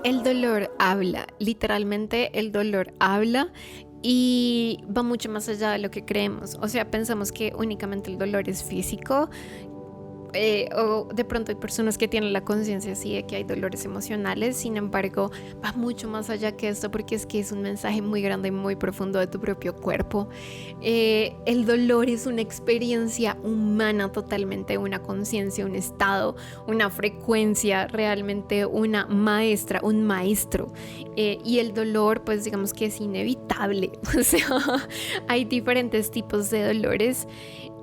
El dolor habla, literalmente el dolor habla y va mucho más allá de lo que creemos. O sea, pensamos que únicamente el dolor es físico, o de pronto hay personas que tienen la conciencia así de que hay dolores emocionales. Sin embargo, va mucho más allá que esto, porque es que es un mensaje muy grande y muy profundo de tu propio cuerpo. El dolor es una experiencia humana totalmente, una conciencia, un estado, una frecuencia, realmente una maestra, un maestro. Y el dolor, pues digamos que es inevitable. O sea, hay diferentes tipos de dolores.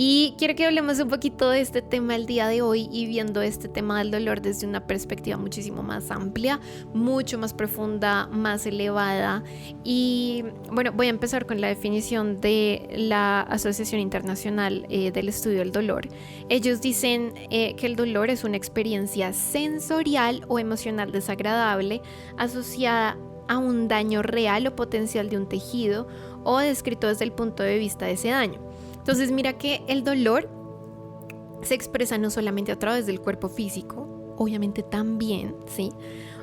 Y quiero que hablemos un poquito de este tema el día de hoy, y viendo este tema del dolor desde una perspectiva muchísimo más amplia, mucho más profunda, más elevada. Y bueno, voy a empezar con la definición de la Asociación Internacional del Estudio del Dolor. Ellos dicen que el dolor es una experiencia sensorial o emocional desagradable asociada a un daño real o potencial de un tejido, o descrito desde el punto de vista de ese daño. Entonces mira que el dolor se expresa no solamente a través del cuerpo físico, obviamente también, ¿sí?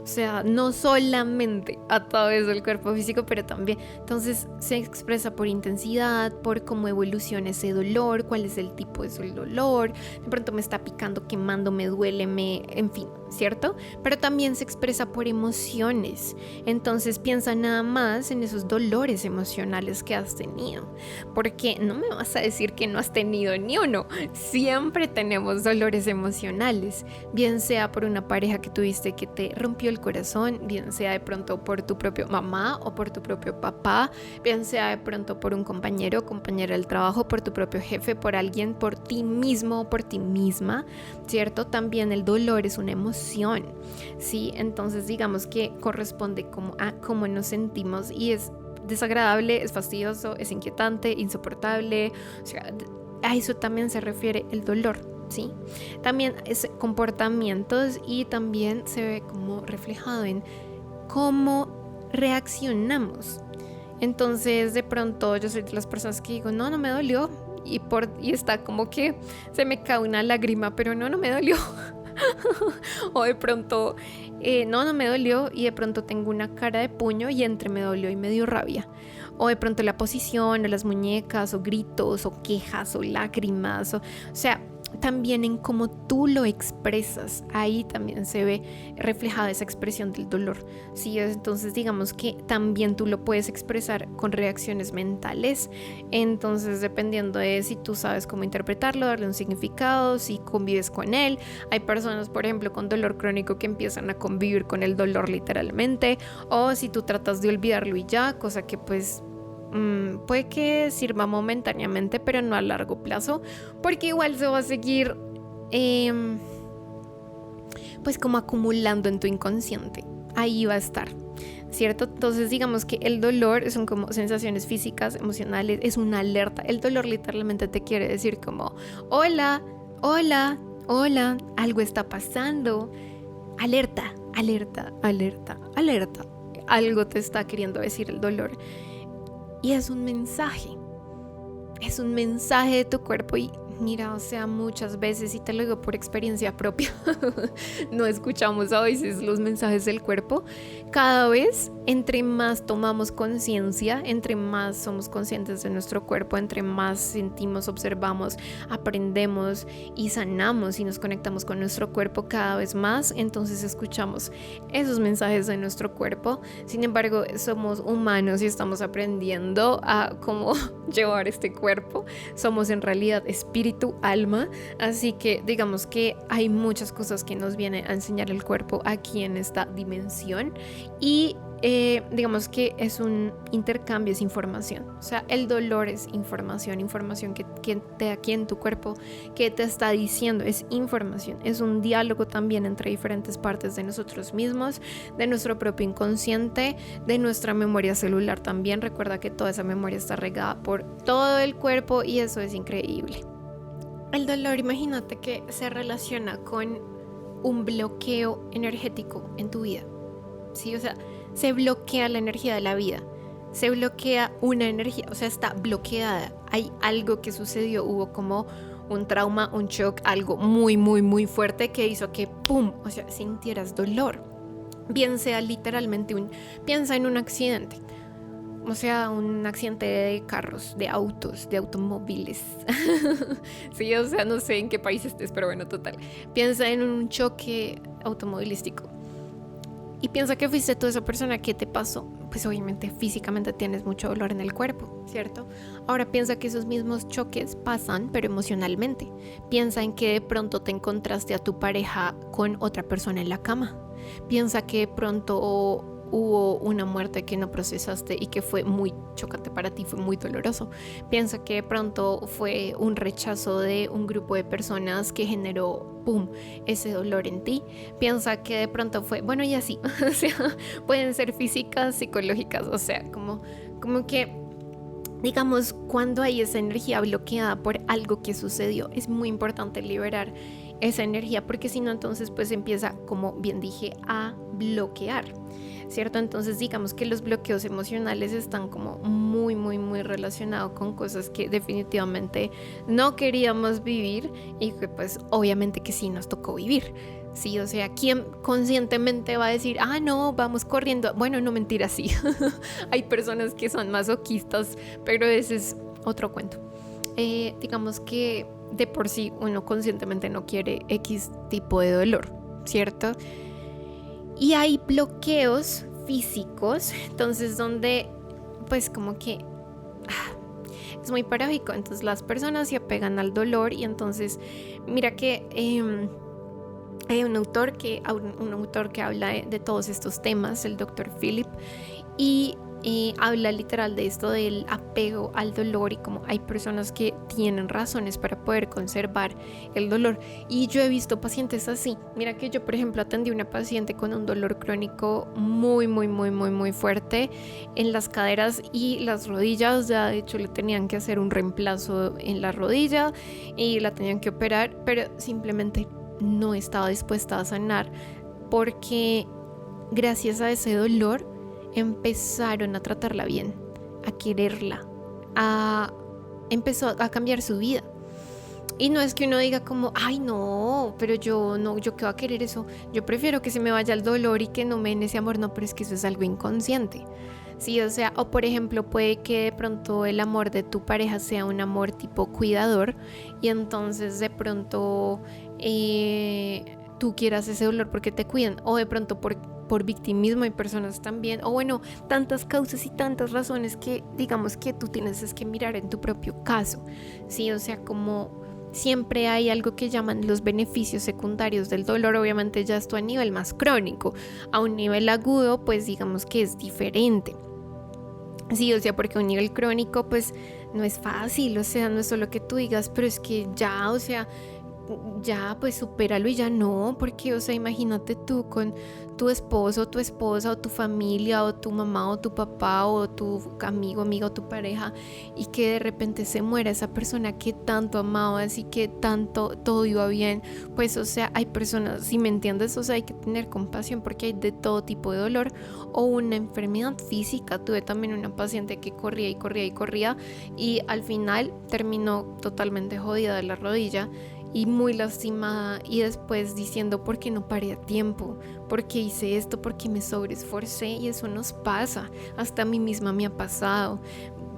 O sea, no solamente a través del cuerpo físico, pero también. Entonces se expresa por intensidad, por cómo evoluciona ese dolor, cuál es el tipo de ese dolor. De pronto me está picando, quemando, me duele, en fin, ¿cierto? Pero también se expresa por emociones. Entonces piensa nada más en esos dolores emocionales que has tenido. Porque no me vas a decir que no has tenido ni uno. Siempre tenemos dolores emocionales. Bien sea por una pareja que tuviste que te rompió el corazón, bien sea de pronto por tu propio mamá o por tu propio papá, bien sea de pronto por un compañero o compañera del trabajo, por tu propio jefe, por alguien, por ti mismo o por ti misma, ¿cierto? También el dolor es una emoción, ¿sí? Entonces digamos que corresponde como a cómo nos sentimos, y es desagradable, es fastidioso, es inquietante, insoportable. O sea, a eso también se refiere el dolor. ¿Sí? También es comportamientos, y también se ve como reflejado en cómo reaccionamos. Entonces de pronto yo soy de las personas que digo, no me dolió, y está como que se me cae una lágrima, pero no me dolió. O de pronto no me dolió, y de pronto tengo una cara de puño y entre me dolió y me dio rabia. O de pronto la posición, o las muñecas, o gritos, o quejas, o lágrimas, o sea, también en cómo tú lo expresas, ahí también se ve reflejada esa expresión del dolor, ¿sí? Entonces digamos que también tú lo puedes expresar con reacciones mentales. Entonces dependiendo de si tú sabes cómo interpretarlo, darle un significado, si convives con él. Hay personas, por ejemplo, con dolor crónico que empiezan a convivir con el dolor literalmente, o si tú tratas de olvidarlo y ya, cosa que pues puede que sirva momentáneamente, pero no a largo plazo, porque igual se va a seguir pues como acumulando en tu inconsciente. Ahí va a estar, ¿cierto? Entonces digamos que el dolor son como sensaciones físicas, emocionales, es una alerta. El dolor literalmente te quiere decir como hola, hola, hola, algo está pasando, alerta, alerta, alerta, alerta. Algo te está queriendo decir el dolor. Y es un mensaje de tu cuerpo. Y mira, o sea, muchas veces, y te lo digo por experiencia propia, no escuchamos a veces los mensajes del cuerpo. Cada vez, entre más tomamos conciencia, entre más somos conscientes de nuestro cuerpo, entre más sentimos, observamos, aprendemos y sanamos y nos conectamos con nuestro cuerpo cada vez más, entonces escuchamos esos mensajes de nuestro cuerpo. Sin embargo, somos humanos y estamos aprendiendo a cómo llevar este cuerpo. Somos en realidad espíritu, alma, así que digamos que hay muchas cosas que nos viene a enseñar el cuerpo aquí en esta dimensión. Y digamos que es un intercambio, es información. O sea, el dolor es información que te aquí en tu cuerpo, que te está diciendo, es información. Es un diálogo también entre diferentes partes de nosotros mismos, de nuestro propio inconsciente, de nuestra memoria celular también. Recuerda que toda esa memoria está regada por todo el cuerpo, y eso es increíble. El dolor, imagínate que se relaciona con un bloqueo energético en tu vida. Sí, o sea, se bloquea la energía de la vida, se bloquea una energía, o sea, está bloqueada. Hay algo que sucedió, hubo como un trauma, un shock, algo muy, muy, muy fuerte que hizo que, ¡pum!, o sea, sintieras dolor. bien sea literalmente piensa en un accidente. O sea, un accidente de carros, de autos, de automóviles. Sí, o sea, no sé en qué país estés, pero bueno, total. Piensa en un choque automovilístico. Y piensa que fuiste tú esa persona. ¿Qué te pasó? Pues obviamente físicamente tienes mucho dolor en el cuerpo, ¿cierto? Ahora piensa que esos mismos choques pasan, pero emocionalmente. Piensa en que de pronto te encontraste a tu pareja con otra persona en la cama. Piensa que de pronto hubo una muerte que no procesaste y que fue muy chocante para ti, fue muy doloroso. Piensa que de pronto fue un rechazo de un grupo de personas que generó, ¡pum!, ese dolor en ti. Piensa que de pronto fue, bueno, y así, o sea, pueden ser físicas, psicológicas, o sea, como que, digamos, cuando hay esa energía bloqueada por algo que sucedió, es muy importante liberar esa energía, porque si no, entonces pues empieza, como bien dije, a bloquear, ¿cierto? Entonces digamos que los bloqueos emocionales están como muy, muy, muy relacionados con cosas que definitivamente no queríamos vivir y que pues obviamente que sí nos tocó vivir. Sí, o sea, ¿quién conscientemente va a decir, no, vamos corriendo? Bueno, no, mentira, sí. Hay personas que son masoquistas, pero ese es otro cuento. Digamos que de por sí uno conscientemente no quiere X tipo de dolor, ¿cierto? Y hay bloqueos físicos, entonces donde pues como que es muy paradójico. Entonces las personas se apegan al dolor y entonces mira que hay un autor que habla de todos estos temas, el Dr. Philip, y habla literal de esto del apego al dolor y como hay personas que tienen razones para poder conservar el dolor. Y yo he visto pacientes así. Mira que yo, por ejemplo, atendí a una paciente con un dolor crónico muy, muy, muy, muy, muy fuerte en las caderas y las rodillas. Ya de hecho le tenían que hacer un reemplazo en la rodilla y la tenían que operar, pero simplemente no estaba dispuesta a sanar porque gracias a ese dolor empezaron a tratarla bien, a quererla, empezó a cambiar su vida. Y no es que uno diga como, ay no, pero yo qué voy a querer eso, yo prefiero que se me vaya el dolor y que no me den ese amor. No, pero es que eso es algo inconsciente. Sí, o sea, o por ejemplo puede que de pronto el amor de tu pareja sea un amor tipo cuidador y entonces de pronto tú quieras ese dolor porque te cuidan, o de pronto por victimismo hay personas también, o bueno, tantas causas y tantas razones que digamos que tú tienes es que mirar en tu propio caso, ¿sí? O sea, como siempre hay algo que llaman los beneficios secundarios del dolor. Obviamente ya esto a nivel más crónico, a un nivel agudo pues digamos que es diferente. Sí, o sea, porque a un nivel crónico pues no es fácil, o sea, no es solo que tú digas, pero es que ya, o sea, ya pues supéralo y ya no, porque o sea, imagínate tú con tu esposo, tu esposa o tu familia o tu mamá o tu papá o tu amiga o tu pareja y que de repente se muera esa persona que tanto amabas y que tanto todo iba bien. Pues o sea, hay personas, si me entiendes, o sea, hay que tener compasión porque hay de todo tipo de dolor o una enfermedad física. Tuve también una paciente que corría y corría y corría y al final terminó totalmente jodida de la rodilla y muy lastimada, y después diciendo, ¿por qué no paré a tiempo? ¿Por qué hice esto? ¿Por qué me sobreesforcé? Y eso nos pasa, hasta a mí misma me ha pasado,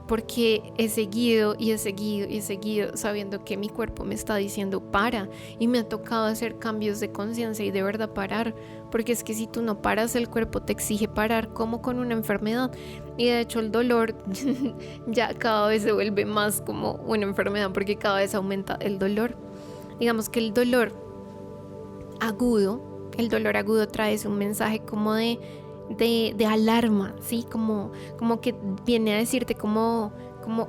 porque he seguido y he seguido y he seguido sabiendo que mi cuerpo me está diciendo para, y me ha tocado hacer cambios de conciencia y de verdad parar, porque es que si tú no paras, el cuerpo te exige parar, como con una enfermedad. Y de hecho el dolor ya cada vez se vuelve más como una enfermedad porque cada vez aumenta el dolor. Digamos que el dolor agudo trae un mensaje como de alarma, ¿sí? Como que viene a decirte como,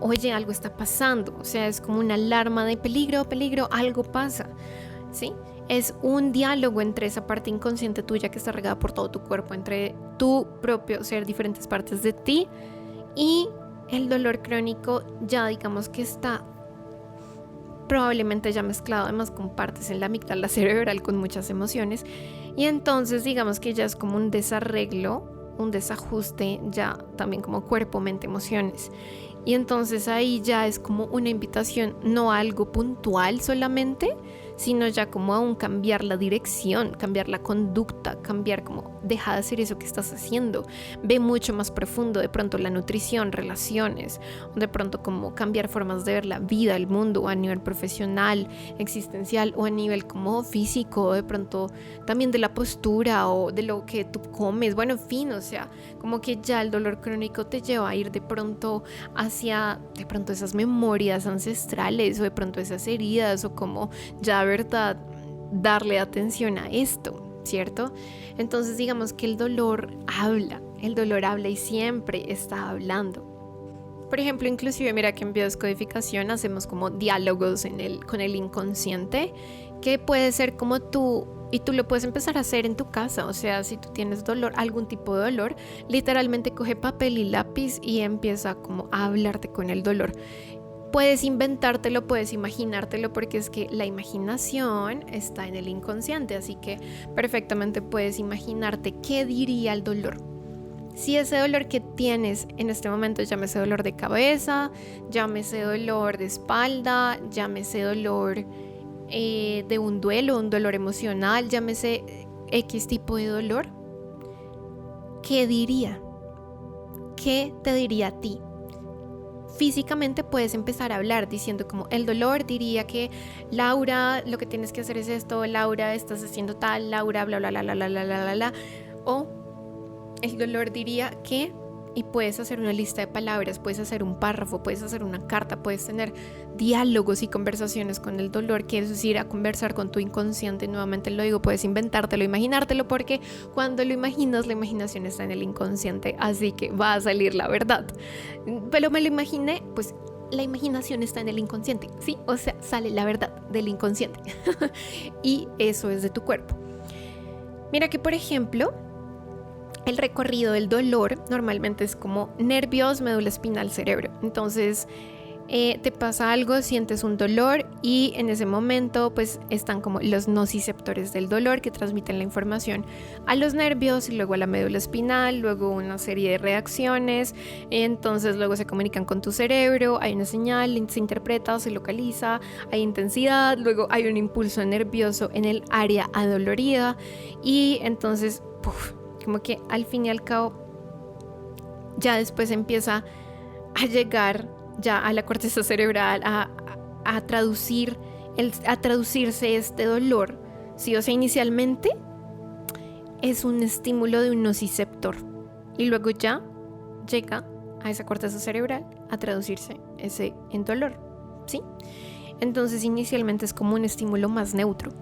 oye, algo está pasando. O sea, es como una alarma de peligro, algo pasa, ¿sí? Es un diálogo entre esa parte inconsciente tuya que está regada por todo tu cuerpo, entre tu propio ser, diferentes partes de ti, y el dolor crónico ya digamos que está probablemente ya mezclado además con partes en la amígdala cerebral con muchas emociones, y entonces digamos que ya es como un desarreglo, un desajuste ya también como cuerpo, mente, emociones. Y entonces ahí ya es como una invitación, no a algo puntual solamente, sino ya como aún cambiar la dirección, cambiar la conducta, cambiar como deja de hacer eso que estás haciendo, ve mucho más profundo, de pronto la nutrición, relaciones, de pronto como cambiar formas de ver la vida, el mundo a nivel profesional, existencial o a nivel como físico, de pronto también de la postura o de lo que tú comes, bueno, en fin, o sea, como que ya el dolor crónico te lleva a ir de pronto hacia de pronto esas memorias ancestrales o de pronto esas heridas o como ya verdad darle atención a esto, ¿cierto? Entonces digamos que el dolor habla y siempre está hablando. Por ejemplo, inclusive mira que en biodescodificación hacemos como diálogos con el inconsciente, que puede ser como tú, y tú lo puedes empezar a hacer en tu casa. O sea, si tú tienes dolor, algún tipo de dolor, literalmente coge papel y lápiz y empieza como a hablarte con el dolor. Puedes inventártelo, puedes imaginártelo, porque es que la imaginación está en el inconsciente, así que perfectamente puedes imaginarte qué diría el dolor. Si ese dolor que tienes en este momento, llámese dolor de cabeza, llámese dolor de espalda, llámese dolor de un duelo, un dolor emocional, llámese X tipo de dolor, ¿qué diría? ¿Qué te diría a ti? Físicamente puedes empezar a hablar diciendo como el dolor diría que Laura, lo que tienes que hacer es esto, Laura, estás haciendo tal, Laura, bla, bla, bla, bla, bla, bla, bla, bla. O el dolor diría que, y puedes hacer una lista de palabras, puedes hacer un párrafo, puedes hacer una carta, puedes tener diálogos y conversaciones con el dolor, que es ir a conversar con tu inconsciente. Nuevamente lo digo, puedes inventártelo, imaginártelo, porque cuando lo imaginas, la imaginación está en el inconsciente, así que va a salir la verdad. Pero me lo imaginé, pues la imaginación está en el inconsciente, ¿sí? O sea, sale la verdad del inconsciente y eso es de tu cuerpo. Mira que, por ejemplo, el recorrido del dolor normalmente es como nervios, médula espinal, cerebro. Entonces te pasa algo, sientes un dolor y en ese momento pues están como los nociceptores del dolor que transmiten la información a los nervios y luego a la médula espinal, luego una serie de reacciones, entonces luego se comunican con tu cerebro, hay una señal, se interpreta, se localiza, hay intensidad, luego hay un impulso nervioso en el área adolorida y entonces como que al fin y al cabo ya después empieza a llegar ya a la corteza cerebral a traducirse este dolor, ¿sí? O sea, inicialmente es un estímulo de un nociceptor y luego ya llega a esa corteza cerebral a traducirse ese en dolor, ¿sí? Entonces inicialmente es como un estímulo más neutro.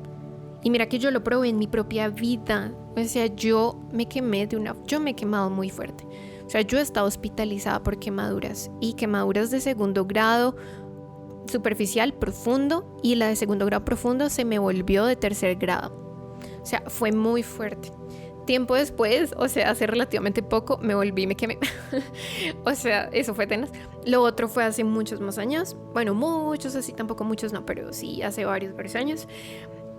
Y mira que yo lo probé en mi propia vida. O sea, yo me he quemado muy fuerte. O sea, yo he estado hospitalizada por quemaduras y quemaduras de segundo grado superficial, profundo, y la de segundo grado profundo se me volvió de tercer grado. O sea, fue muy fuerte. Tiempo después, o sea, hace relativamente poco, me volví y me quemé. O sea, eso fue tenaz. Lo otro fue hace muchos más años. Bueno, muchos, así tampoco muchos, no, pero sí hace varios años.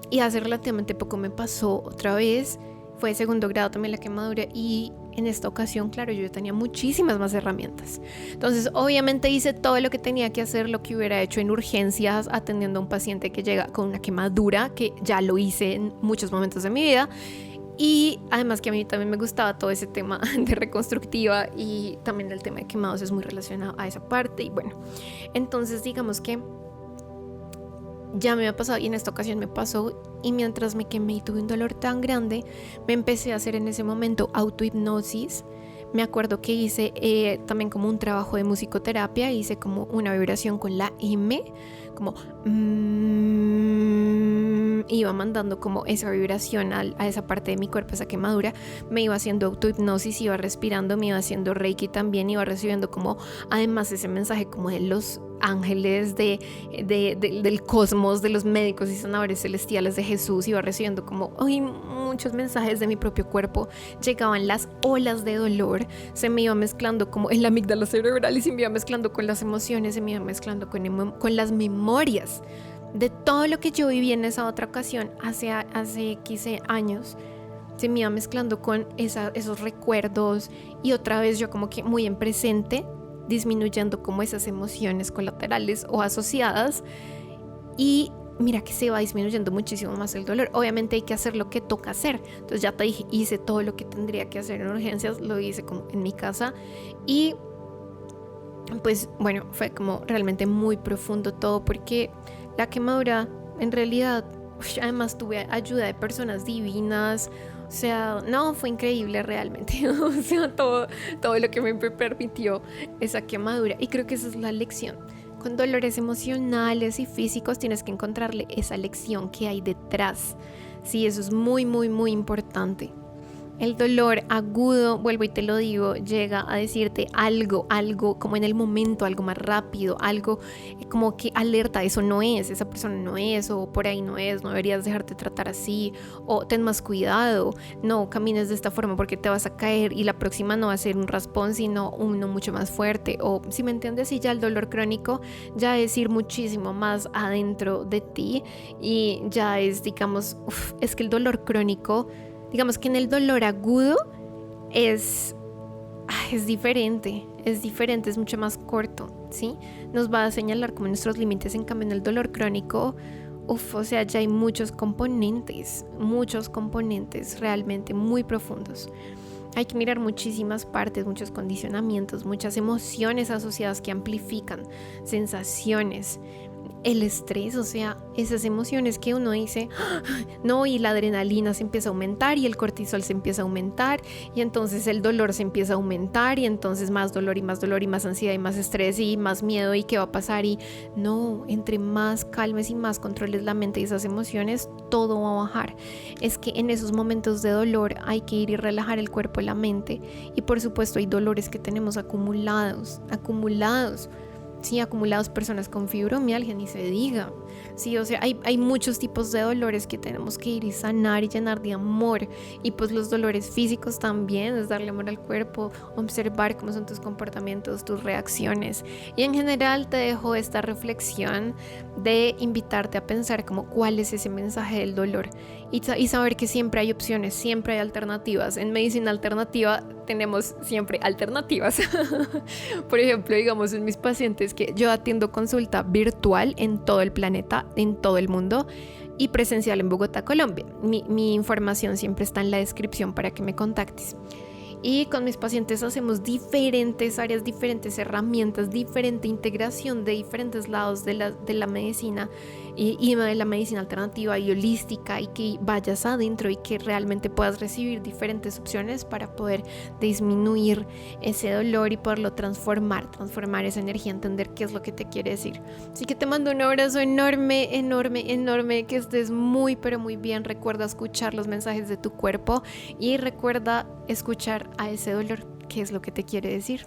Y hace relativamente poco me pasó otra vez, fue de segundo grado también la quemadura y en esta ocasión, claro, yo tenía muchísimas más herramientas. Entonces, obviamente hice todo lo que tenía que hacer, lo que hubiera hecho en urgencias atendiendo a un paciente que llega con una quemadura, que ya lo hice en muchos momentos de mi vida. Y además que a mí también me gustaba todo ese tema de reconstructiva y también el tema de quemados es muy relacionado a esa parte. Y bueno, entonces digamos que ya me había pasado y en esta ocasión me pasó y mientras me quemé y tuve un dolor tan grande, me empecé a hacer en ese momento autohipnosis. Me acuerdo que hice también como un trabajo de musicoterapia, hice como una vibración con la M, como iba mandando como esa vibración a esa parte de mi cuerpo, esa quemadura, me iba haciendo autohipnosis, iba respirando, me iba haciendo reiki también, iba recibiendo como además ese mensaje como de los ángeles del cosmos, de los médicos y sanadores celestiales de Jesús, iba recibiendo como muchos mensajes de mi propio cuerpo, llegaban las olas de dolor, se me iba mezclando como en la amígdala cerebral y se me iba mezclando con las emociones, se me iba mezclando con las memorias de todo lo que yo viví en esa otra ocasión hace 15 años. Se me iba mezclando con esos recuerdos y otra vez yo como que muy en presente, disminuyendo como esas emociones colaterales o asociadas y mira que se va disminuyendo muchísimo más el dolor. Obviamente hay que hacer lo que toca hacer. Entonces ya te dije, hice todo lo que tendría que hacer en urgencias, lo hice como en mi casa y pues bueno, fue como realmente muy profundo todo porque la quemadura en realidad, además tuve ayuda de personas divinas, o sea, no, fue increíble realmente, o sea, todo lo que me permitió esa quemadura y creo que esa es la lección. Con dolores emocionales y físicos tienes que encontrarle esa lección que hay detrás. Sí, eso es muy, muy, muy importante. El dolor agudo, vuelvo y te lo digo, llega a decirte algo como en el momento, algo más rápido, algo como que alerta, eso no es, esa persona no es, o por ahí no es, no deberías dejarte tratar así, o ten más cuidado, no camines de esta forma porque te vas a caer y la próxima no va a ser un raspón, sino uno mucho más fuerte, o si me entiendes, y ya el dolor crónico ya es ir muchísimo más adentro de ti y ya es, digamos, es que el dolor crónico, digamos que en el dolor agudo es diferente, es mucho más corto, ¿sí? Nos va a señalar como nuestros límites, en cambio en el dolor crónico, o sea, ya hay muchos componentes realmente muy profundos. Hay que mirar muchísimas partes, muchos condicionamientos, muchas emociones asociadas que amplifican, sensaciones, el estrés, o sea, esas emociones que uno dice, no, y la adrenalina se empieza a aumentar y el cortisol se empieza a aumentar y entonces el dolor se empieza a aumentar y entonces más dolor y más dolor y más ansiedad y más estrés y más miedo y qué va a pasar y no, entre más calmes y más controles la mente y esas emociones, todo va a bajar. Es que en esos momentos de dolor hay que ir y relajar el cuerpo y la mente y por supuesto hay dolores que tenemos acumulados, sí, acumulados, personas con fibromialgia, ni se diga. Sí, o sea, hay muchos tipos de dolores que tenemos que ir y sanar y llenar de amor. Y pues los dolores físicos también, es darle amor al cuerpo, observar cómo son tus comportamientos, tus reacciones. Y en general te dejo esta reflexión de invitarte a pensar como cuál es ese mensaje del dolor y saber que siempre hay opciones, siempre hay alternativas. En medicina alternativa tenemos siempre alternativas. Por ejemplo, digamos en mis pacientes que yo atiendo consulta virtual en todo el planeta, en todo el mundo y presencial en Bogotá, Colombia. Mi información siempre está en la descripción para que me contactes. Y con mis pacientes hacemos diferentes áreas, diferentes herramientas, diferente integración de diferentes lados de la medicina y de la medicina alternativa y holística, y que vayas adentro y que realmente puedas recibir diferentes opciones para poder disminuir ese dolor y poderlo transformar esa energía, entender qué es lo que te quiere decir. Así que te mando un abrazo enorme, que estés muy pero muy bien. Recuerda escuchar los mensajes de tu cuerpo y recuerda escuchar a ese dolor, qué es lo que te quiere decir.